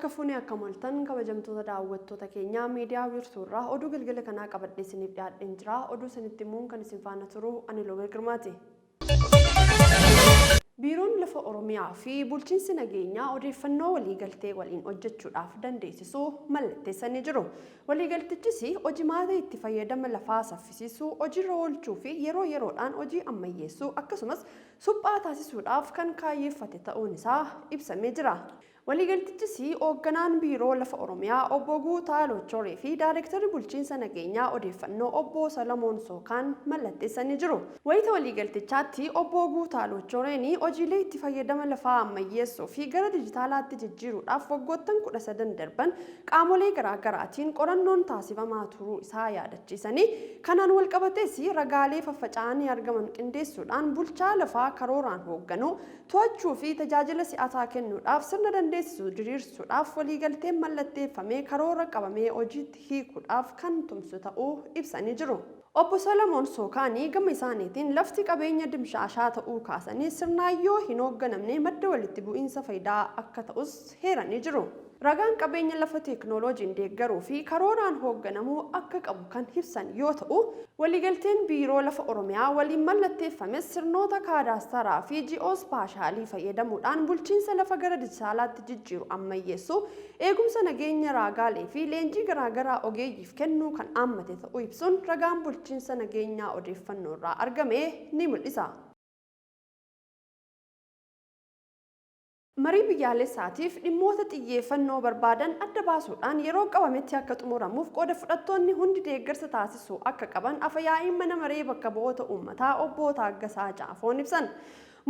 Harka fuunee akka maltan kabajamtoota daawwattoota keenyaa miidiyaa wiirtuurraa oduu galgala kanaa qabadhee isiniif dhiyaadheen jira. Oduu isinitti immoo kan isin faana turu ani Loobee Girmaati. Biiroon lafa Oromiyaa fi bulchiinsi nageenyaa odeeffannoo waliigaltee waliin hojjechuudhaaf dandeessisuu mallatteessanii jiru. Waliigaltichis hojii maatii itti fayyadama lafaa saffisiisuu, hojiirra oolchuu fi yeroo yeroodhaan hojii ammayyeessuu akkasumas suphaa taasisuudhaaf kan kaayyeeffate ta'uun isaa ibsamee jira. Waliigaltichis hoogganaan biiroo lafa Oromiyaa obbo Guutaa Lochoree fi daayirektarri bulchiinsa nageenyaa odeeffannoo obbo Salamoon Sookaan mallatteessanii jiru. Wayita waliigaltichaatti obbo Guutaa Lochoreen hojiilee itti fayyadama lafaa ammayyeessuu fi gara dijitaalaatti jijjiiruudhaaf waggoottan 13 darban qaamolee garaagaraatiin qorannoon taasifamaa turuu isaa yaadachiisanii kanaan walqabatees ragaalee faffaca'anii argaman qindeessuudhaan bulchaa lafaa karooraan hoogganuu to'achuu fi tajaajila si'ataa kennuudhaaf sirna dandeessisuu diriirsuudhaaf waliigalteen mallatteeffamee karoora qabamee hojiitti hiikuudhaaf kan tumsu ta'uu ibsanii jiru. Obbo Salamoon Sookaanii gama isaaniitiin lafti qabeenya dimshaashaa ta'uu kaasanii sirnaayyoo hin hoogganamne madda walitti bu'iinsa faayidaa akka ta'us heeranii jiru. Ragaan qabeenya lafa teeknooloojiin deeggaruu fi karooraan hoogganamuu akka qabu kan ibsan yoo ta'u, waliigalteen biiroo lafa Oromiyaa waliin mallatteeffames sirnoota kaadaastaraa fi ji'oospaashaalii fayyadamuudhaan bulchiinsa lafa gara dijitaalaatti jijjiiru ammayyeessuu, eegumsa nageenya raagaalee fi leenjii garaagaraa ogeeyyiif kennuu kan haammate ta'uu ibsuun ragaan bulchiinsa nageenyaa odeeffannoo irraa argame ni mul'isa. Marii biyyaalessaatiif dhimmoota xiyyeeffannoo barbaadan adda baasuudhaan yeroo qabametti akka xumuramuuf qooda fudhattoonni hundi deeggarsa taasisuu akka qaban afayaa'iin mana maree bakka bu'oota uummataa obbo Taaggasaa Caafoon ibsan.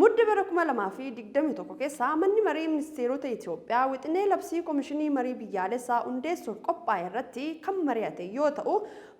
Mudde bara 2021 keessa manni maree ministeerota Itoophiyaa wixinee labsii komishinii marii biyyaalessaa hundeessuuf qophaa'e irratti kan mari'ate yoo ta'u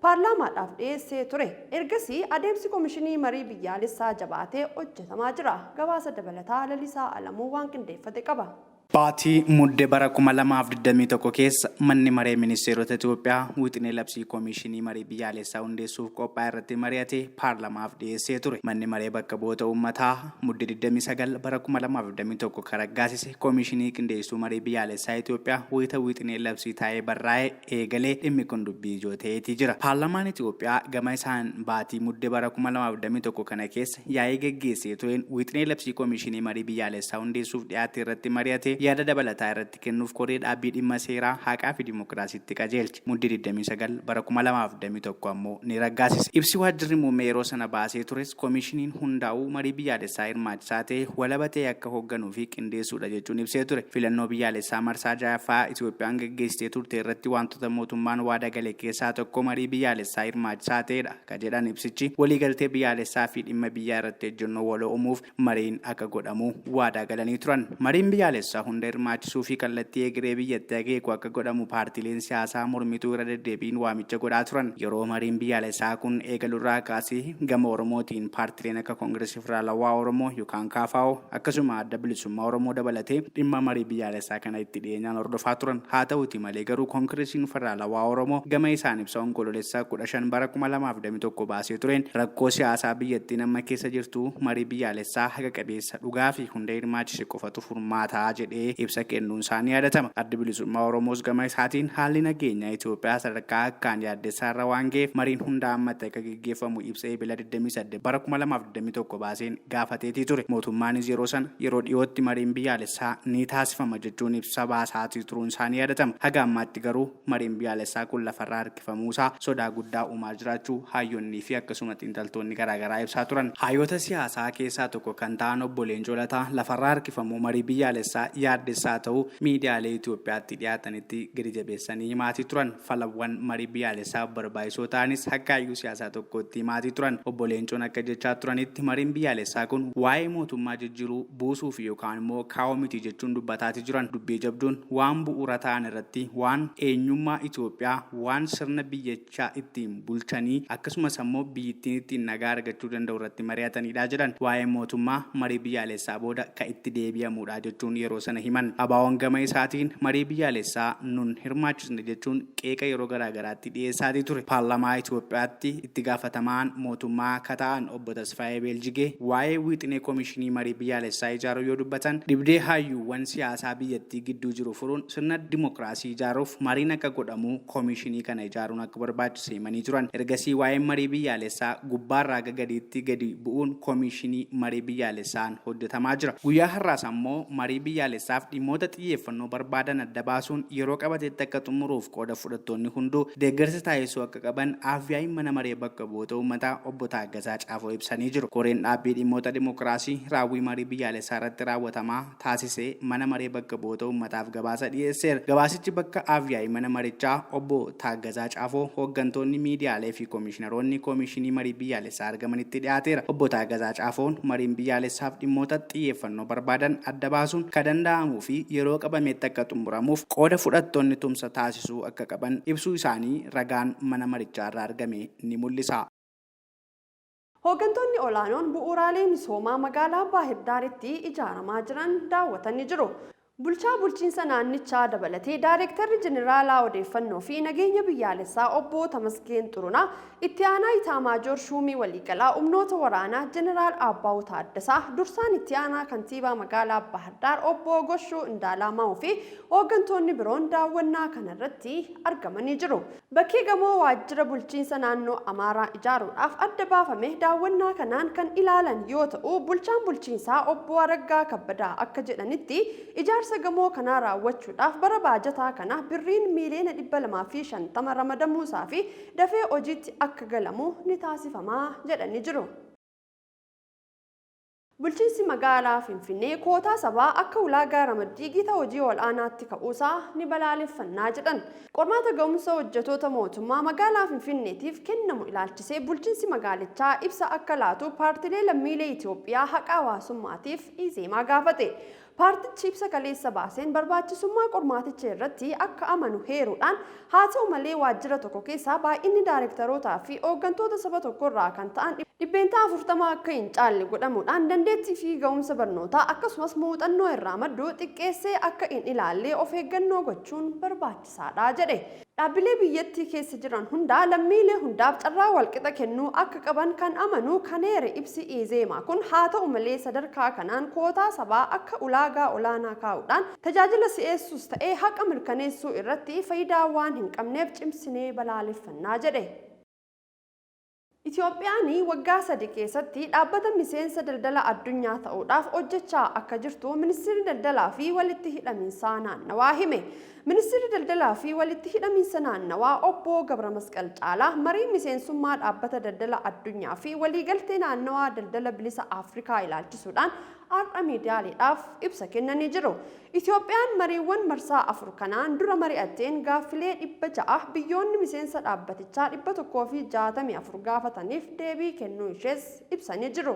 paarlaamaadhaaf dhiyeessee ture. Ergasii adeemsi komishinii marii biyyaalessaa jabaatee hojjetamaa jira. Gabaasa dabalataa Lalisaa Alamuu waan qindeeffate qaba. Baatii mudde bara 2021 keessa manni maree ministeerota Itoophiyaa wixinee labsii komishinii marii biyyaalessaa hundeessuuf qophaa'e irratti mari'ate paarlaamaaf dhiyeessee ture. Manni maree bakka bu'oota uummataa mudde 29 bara 2021 kan raggaasise komishinii qindeessuu marii biyyaalessaa Itoophiyaa wayita wixinee labsii taa'ee barraa'e eegalee dhimmi kun dubbii ijoo ta'eetii jira. Paarlaamaan Itoophiyaa gama isaan baatii mudde bara 2021 kana keessa yaa'ii geggeessee tureen wixinee labsii komishinii marii biyyaalessaa hundeessuuf dhiyaate irratti mari'ate yaada dabalataa irratti kennuuf koree dhaabbii dhimma seeraa haqaa fi dimookiraasiitti qajeelche. Mudde 29 bara 2021 ammoo ni raggaasise. Ibsi waajjirri muummee yeroo sana baasee tures komishiniin hundaa'uu marii biyyaalessaa hirmaachisaa ta'e walabatee akka hoogganuu fi qindeessuudha jechuun ibsee ture. Filannoo biyyaalessaa marsaa ja'affaa Itoophiyaan geggeessitee turte irratti wantoota mootummaan waada gale keessaa tokko marii biyyaalessaa hirmaachisaa ta'edha. Ka jedhan ibsichi waliigaltee biyyaalessaa fi dhimma biyyaa irratti ejjennoo waloo uumuuf mariin akka godhamu waada galanii turan. Mariin biyyaalessaa hunda hirmaachisuu fi kallattii egeree biyyattii akeeku akka godhamu paartileen siyaasaa mormituu irra deddeebiin waamicha godhaa turan. Yeroo mariin biyyaalessaa kun eegalurraa kaasee gama Oromootiin paartileen akka Koongireesii Federaalawaa Oromoo yookaan KFO akkasuma adda bilisummaa Oromoo dabalatee dhimma marii biyyaalessaa kana itti dhiyeenyaan hordofaa turan. Haa ta'uuti malee garuu Koongireesiin Federaalawaa Oromoo gama isaan ibsa onkoloolessaa 15 bara 2021 baasee tureen rakkoo siyaasaa biyyattiin amma keessa jirtu marii biyyaalessaa haqa qabeessa dhugaa fi hunda hirmaachise qofatu furmaataa jedhee ibsa kennuun isaanii yaadatama. Adda bilisummaa Oromoos gama isaatiin haalli nageenya Itoophiyaa sadarkaa akkaan yaaddessaa irra waan ga'eef mariin hunda ammatti akka geggeeffamu ibsa eebila 28 bara 2021 baaseen gaafateetii ture. Mootummaanis yeroo sana yeroo dhiyootti mariin biyyaalessaa ni taasifama jechuun ibsa baasaatii turuun isaanii yaadatama. Haga ammaatti garuu mariin biyyaalessaa kun lafarraa harkifamuusaa sodaa guddaa uumaa jiraachuu hayyoonnii fi akkasuma xiinxaltoonni garaagaraa ibsaa turan. Hayyoota siyaasaa keessaa tokko kan ta'an obbo Leencoo Lataa lafarraa harkifamuu marii biyyaalessaa yaaddessaa ta'uu miidiyaalee Itoophiyaatti dhiyaatanitti gadi jabeessanii himaatii turan. Falawwan marii biyyaalessaa barbaachisoo ta'anis hakkaayyuu siyaasaa tokkotti himaatii turan. Obbo Leencoon akka jechaa turanitti mariin biyyaalessaa kun waa'ee mootummaa jijjiiruu buusuuf yookaan immoo kaa'oo miti jechuun dubbataatii jiran. Dubbii jabduun waan bu'uura ta'an irratti waan eenyummaa Itoophiyaa waan sirna biyyichaa ittiin bulchanii akkasumas ammoo biyyittiin ittiin nagaa argachuu danda'u irratti mari'atanidha jedhan. Waa'ee mootummaa marii biyyaalessaa booda kan itti deebi'amudha jechuun yeroo sana himan. Abaawoon gama isaatiin marii biyyaalessaa nun hirmaachisne jechuun qeeqa yeroo garaagaraatti dhiyeessaatii ture. Paarlamaa Itoophiyaatti itti gaafatamaan mootummaa kata'an obbo Tasfaayee Beeljigee waa'ee wixinee koomishinii marii biyyaalessaa ijaaruu yoo dubbatan dhibdee hayyuuwwan siyaasaa biyyattii gidduu jiru furuun sirna dimokiraasii ijaaruuf mariin akka godhamu koomishinii kana ijaaruun akka barbaachisu himanii turan. Ergasii waa'ee marii biyyaalessaa gubbaarraa gadiitti gadi bu'uun koomishinii marii biyyaalessaan hojjetamaa jira. Guyyaa har'aas ammoo marii biyyaalessaaf dhimmoota xiyyeeffannoo barbaadan adda baasuun yeroo qabatetti akka xumuruuf qooda fudhattoonni hunduu deeggarsa taasisuu akka qaban afyaa'in mana maree bakka bu'oota uummataa obbo Taaggasaa Caafoo ibsanii jiru. Koreen dhaabbii dhimmoota dimokiraasii raawwii marii biyyaalessaa irratti raawwatamaa taasisee mana maree bakka bu'oota uummataaf gabaasa dhiyeesseera. Gabaasichi bakka afyaa'in mana marichaa obbo Taaggasaa Caafoo hooggantoonni miidiyaalee fi koomishiinaroonni koomishinii marii biyyaalessaa argamanitti dhiyaateera. Obbo Taaggasaa Caafoon mariin biyyaalessaaf dhimmoota xiyyeeffannoo barbaadan adda baasuun kan danda'amuu fi yeroo qabametti akka xumuramuuf qooda fudhattoonni tumsa taasisuu akka qaban ibsuu isaanii ragaan mana marichaa irraa argame ni mul'isa. Hooggantoonni olaanoon bu'uuraalee misoomaa magaalaa Baahir Daaritti ijaaramaa jiran daawwatanii jiru. Bulchaa bulchiinsa naannichaa dabalatee Daayirektarri Jeneraalaa Odeeffannoo fi Nageenya Biyyaalessaa obbo Tamasgeen Xurunaa itti aanaa Itaamaajoor Shuumii Waliigalaa humnoota waraanaa Jeneraal Abbaawuu Taaddasaa dursaan itti aanaa kantiibaa magaalaa Baahir Daar obbo Goshuu Indaalaamaa'uu fi hooggantoonni biroon daawwannaa kanarratti argamanii jiru. Bakki gamoo waajjira bulchiinsa naannoo Amaaraa ijaaruudhaaf adda baafame daawwannaa kanaan kan ilaalan yoo ta'u bulchaan bulchiinsaa obbo Araggaa Kabbadaa akka jedhanitti ijaarsa gamoo kanaa raawwachuudhaaf bara baajataa kana birriin miiliyoona 250 ramadamuusaa fi dafee hojiitti akka galamu ni taasifamaa jedhanii jiru. Bulchiinsi magaalaa Finfinnee kootaa sabaa akka ulaagaa ramaddii gita hojii ol'aanaatti ka'uusaa ni balaaleffannaa jedhan. Qormaata ga'umsa hojjetoota mootummaa magaalaa Finfinneetiif kennamu ilaalchisee bulchiinsi magaalichaa ibsa akka laatu paartilee lammiilee Itoophiyaa haqa hawaasummaatiif Izeemaa gaafate. Paartichi ibsa kaleessa baaseen barbaachisummaa qormaaticha irratti akka amanu heeruudhaan haa ta'u malee waajjira tokko keessaa baay'inni daayirektarootaa fi hooggantoota saba tokkorraa kan ta'an 40 akka hin caalle godhamuudhaan dandeettii fi ga'umsa barnootaa akkasumas muuxannoo irraa maddu xiqqeessee akka hin ilaallee of eeggannoo gochuun barbaachisaadha jedhe. Dhaabbilee biyyattii keessa jiran hundaa lammiilee hundaaf carraa walqixa kennuu akka qaban kan amanu kaneere ibsi Izeemaa kun haa ta'u malee sadarkaa kanaan kootaa sabaa akka ulaagaa olaanaa kaa'uudhaan tajaajila si'eessuus ta'ee haqa mirkaneessuu irratti faayidaa waan hin qabneef cimsinee balaaleffannaa jedhe. Itoophiyaan waggaa 3 keessatti dhaabbata miseensa daldala addunyaa ta'uudhaaf hojjechaa akka jirtu ministeerri daldalaa fi walitti hidhamiinsa naannawaa hime. Ministeerri daldalaa fi walitti hidhamiinsa naannawaa obbo Gabramasqal Caalaa marii miseensummaa dhaabbata daldala addunyaa fi waliigaltee naannawaa daldala bilisa Afrikaa ilaalchisuudhaan har'a miidiyaaleedhaaf ibsa kennanii jiru. Itoophiyaan mariiwwan marsaa 4 kanaan dura mari'atteen gaaffilee 600 biyyoonni miseensa dhaabbatichaa 164 gaafataniif deebii kennuu ishees ibsanii jiru.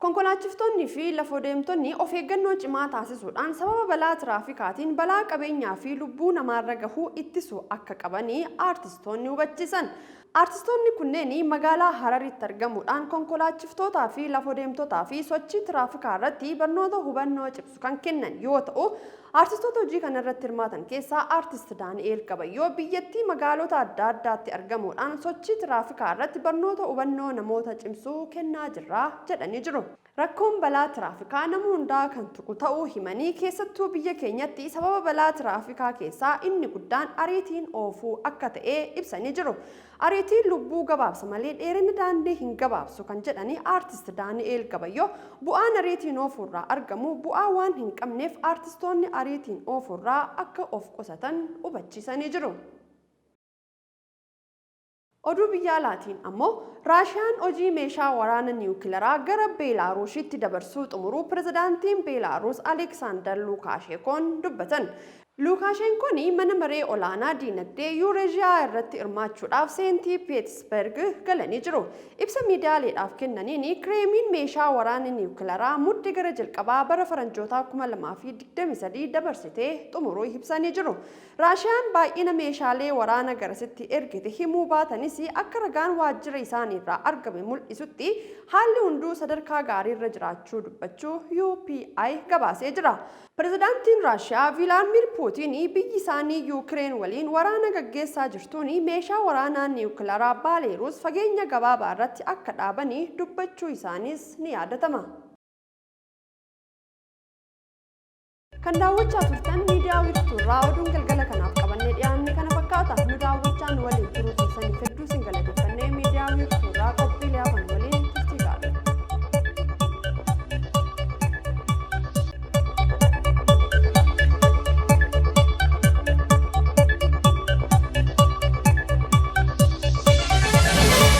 Konkolaachiftonni fi lafoo deemtonni of eeggannoo cimaa taasisuudhaan sababa balaa tiraafikaatiin balaa qabeenyaa fi lubbuu namaarra gahuu ittisuu akka qabanii aartistoonni hubachiisan. Aartistoonni kunneen magaalaa Hararitti argamuudhaan konkolaachiftootaa fi lafoo deemtotaa fi sochii tiraafikaa irratti barnoota hubannoo cimsu kan kennan yoo ta'u, aartistoota hojii kana irratti hirmaatan keessaa aartist Daani'eel Gabayyoo biyyattii magaalota adda addaatti argamuudhaan sochii tiraafikaa irratti barnoota hubannoo namoota cimsuu kennaa jirra jedhanii jiru. Rakkoon balaa tiraafikaa nama hundaa kan tuqu ta'uu himanii keessattuu biyya keenyatti sababa balaa tiraafikaa keessaa inni guddaan ariitiin oofuu akka ta'e ibsanii jiru. Ariitiin lubbuu gabaabsa malee dheerina daandii hin gabaabsu kan jedhani aartist Daani'eel Gabayyoo bu'aan ariitiin oofuurraa argamu bu'aa waan hin qabneef aartistoonni ariitiin oofuurraa akka of qusatan hubachiisanii jiru. Oduu biyya alaatiin ammoo Raashiyaan hojii meeshaa waraana niwukileeraa gara Beelaaruusitti dabarsuu xumuruu pirezidaantiin Beelaaruus Aleksaandar Lukaasheekoon dubbatan. Lukaashenkoon mana maree olaanaa diinagdee Yuureeshiyaa irratti hirmaachuudhaaf seentii Peetisberg galanii jiru. Ibsa miidiyaaleedhaaf kennaniin Kireemiin meeshaa waraana niwukilaraa muddee gara jalqabaa bara faranjoota 2023 dabarsitee xumuruu ibsanii jiru. Raashiyaan baay'ina meeshaalee waraana garasitti ergite himuu baatanis akka ragaan waajjira isaaniirraa argame mul'isutti haalli hunduu sadarkaa gaariirra jiraachuu dubbachuu UPI gabaasee jira. Pirezidaantiin Raashiyaa Vilaadimiir Puutiin biyyi isaanii Yuukireen waliin waraana gaggeessaa jirtuun meeshaa waraanaa niwukilaraa Beelaaruus fageenya gabaabaa irratti akka dhaabanii dubbachuu isaanis ni yaadatama. Kan daawwachaa turtan miidiyaa wiirtuurraa oduun galgala kanaaf qabannee dhiyaanne kana fakkaata. Nu daawwachaan waliin turuu keessaniif